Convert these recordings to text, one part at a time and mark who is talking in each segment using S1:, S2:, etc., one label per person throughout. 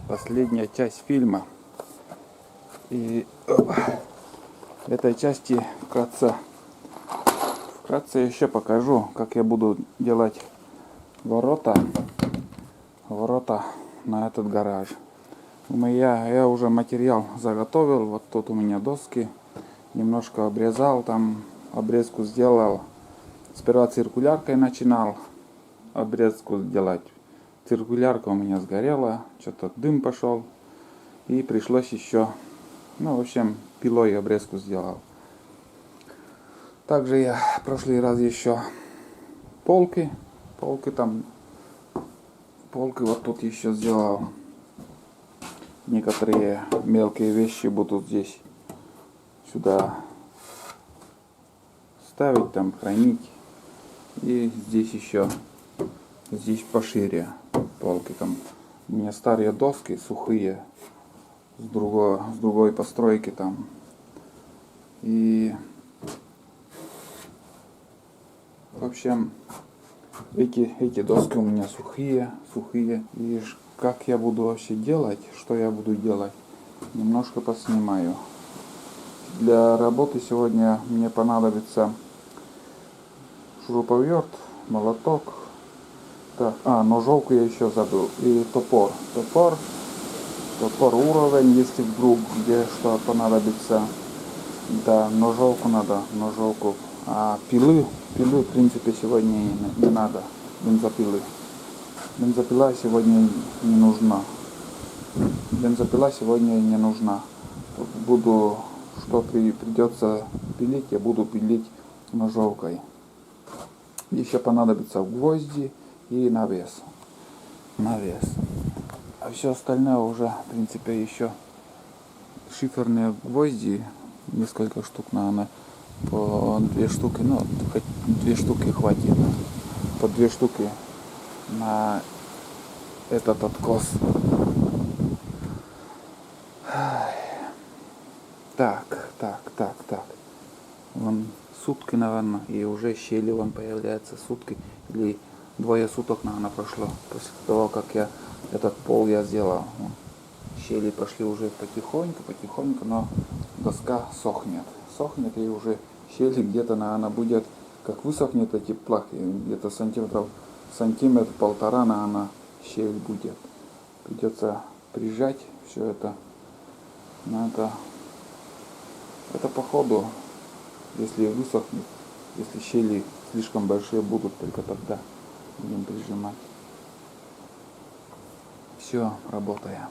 S1: последняя часть фильма. И в этой части вкратце еще покажу, как я буду делать ворота на этот гараж. Я уже материал заготовил. Вот тут у меня доски. Немножко обрезал, там обрезку сделал. Сперва циркуляркой начинал обрезку делать. Циркулярка у меня сгорела, что-то дым пошел. И пришлось еще, в общем, пилой обрезку сделал. Также я в прошлый раз еще полки вот тут еще сделал. Некоторые мелкие вещи будут здесь сюда ставить, там хранить. И здесь пошире полки. Там у меня старые доски сухие с другой постройки там. И в общем эти доски у меня сухие. И как я буду вообще делать, что я буду делать, немножко поснимаю. Для работы сегодня мне понадобится шуруповерт, молоток. Так, ножовку я еще забыл. И топор уровень, если вдруг где что понадобится. Да, ножовку надо. А пилы в принципе сегодня не надо. Бензопила сегодня не нужна. Придется пилить, я буду пилить ножовкой. Еще понадобится гвозди и навес. А все остальное уже, в принципе, еще шиферные гвозди, несколько штук, наверное, по 2 штуки, хоть 2 штуки хватит. По 2 штуки на этот откос. Так. Вон сутки, наверное, и уже щели появляются. Сутки или 2 суток, наверное, прошло после того, как я этот пол сделал. Щели пошли уже потихоньку, но доска сохнет и уже щели где-то, наверное, будет, как высохнет эти плахи, где-то сантиметр полтора, наверное, щель будет. Придется прижать все это. Это по ходу, если высохнет, если щели слишком большие будут, только тогда будем прижимать. Все, работаем.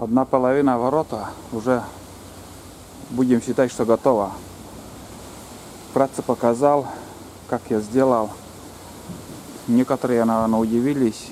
S1: Одна половина ворота уже будем считать, что готова. Вкратце показал, как я сделал. Некоторые, наверное, удивились,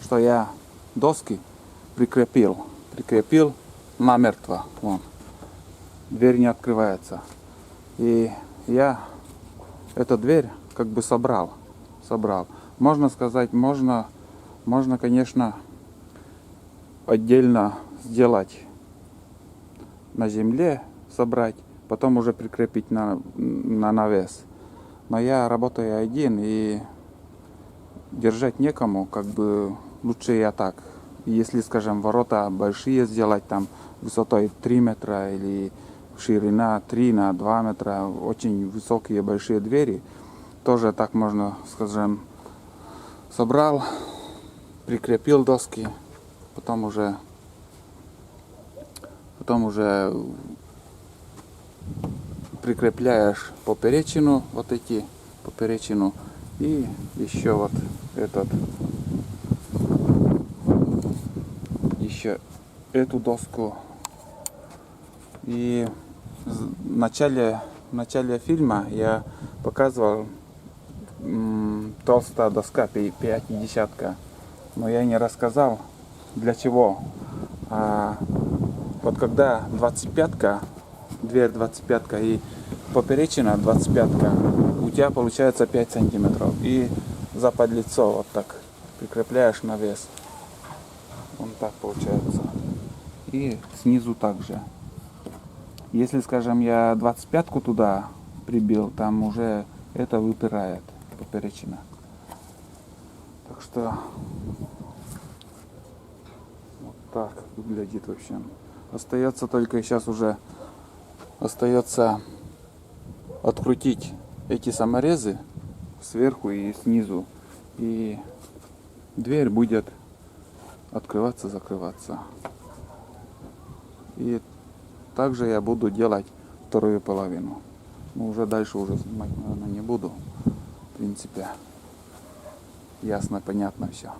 S1: что я доски прикрепил намертво. Вон. Дверь не открывается. И я эту дверь как бы собрал. Можно сказать, можно, конечно, отдельно сделать на земле, собрать, потом уже прикрепить на навес. Но я работаю один, и держать некому, как бы лучше я так. Если, скажем, ворота большие сделать, там высотой 3 метра или ширина 3 на 2 метра, очень высокие большие двери, тоже так можно, скажем, собрал, прикрепил доски, потом уже прикрепляешь поперечину, и еще вот еще эту доску. И в начале фильма я показывал толстая доска 50-ка, но я не рассказал для чего. Вот когда 25-ка, дверь 25-ка и поперечина 25-ка, у тебя получается 5 сантиметров. И за подлицо вот так прикрепляешь навес. Он так получается. И снизу также. Если, скажем, я 25-ку туда прибил, там уже это выпирает поперечина. Так что вот так выглядит вообще. Остается только сейчас уже остается открутить эти саморезы сверху и снизу. И дверь будет открываться, закрываться. И также я буду делать вторую половину. Но уже дальше уже снимать, наверное, не буду. В принципе, ясно, понятно все.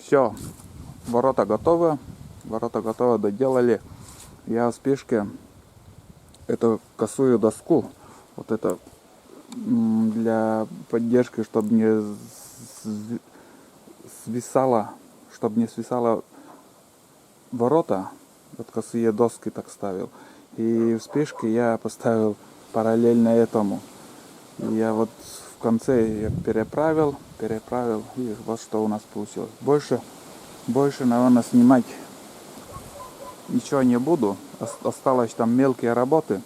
S1: Все, ворота готовы. Ворота готовы, доделали. Я в спешке эту косую доску, вот это для поддержки, чтобы не свисало, чтобы не свисало ворота, вот косые доски так ставил. И в спешке я поставил параллельно этому. И я вот в конце я переправил, и вот что у нас получилось. Больше, наверное, снимать ничего не буду. Осталось там мелкие работы.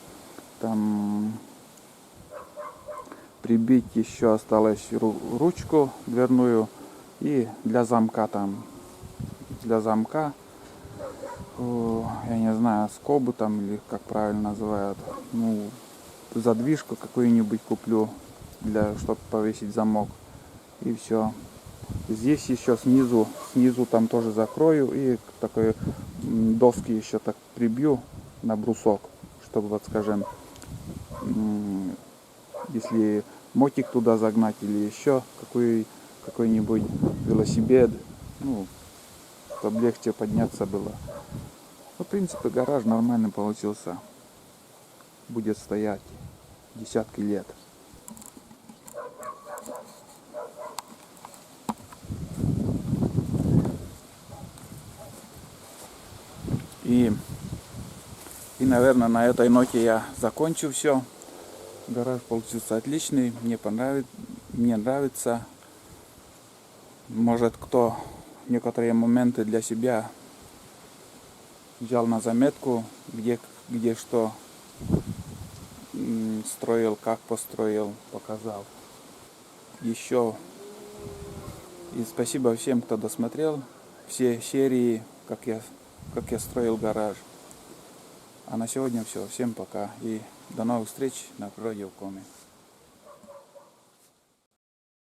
S1: Там прибить еще осталось ручку дверную и для замка там. Для замка. Я не знаю, скобы там или как правильно называют. Ну, задвижку какую-нибудь куплю, чтобы повесить замок. И все. Здесь еще снизу там тоже закрою и такой доски еще так прибью на брусок, чтобы, вот скажем, если мотик туда загнать или еще какой-нибудь велосипед, ну, чтобы легче подняться было. Ну, в принципе, гараж нормально получился. Будет стоять десятки лет. И, наверное, на этой ноте я закончу все. Гараж получился отличный, мне нравится. Может, кто некоторые моменты для себя взял на заметку, где что строил, как построил, показал. Еще и спасибо всем, кто досмотрел все серии, как я строил гараж. А на сегодня все. Всем пока и до новых встреч на природе в Коми.